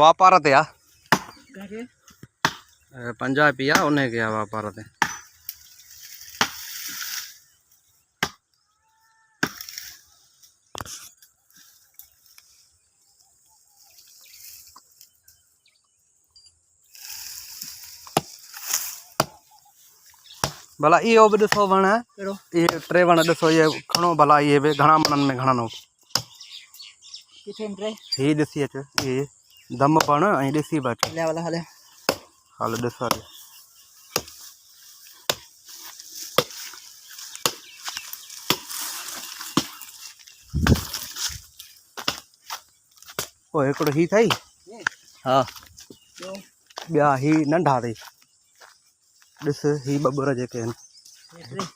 वापार ते पंजाबी आ उन्हें गया वापार ते भला ये भी दसो वण है ये ट्रे वण दसो ये खणो भला ये भी घणा मनन में घणा नो ही दसी अच ये दम पण ऐं दसी बच ले वाला हले हाल दसा ओ एकड़ो ही थई हां ॿिया ही नंढा अथई ॾिस ही ॿ ॿुर जेके आहिनि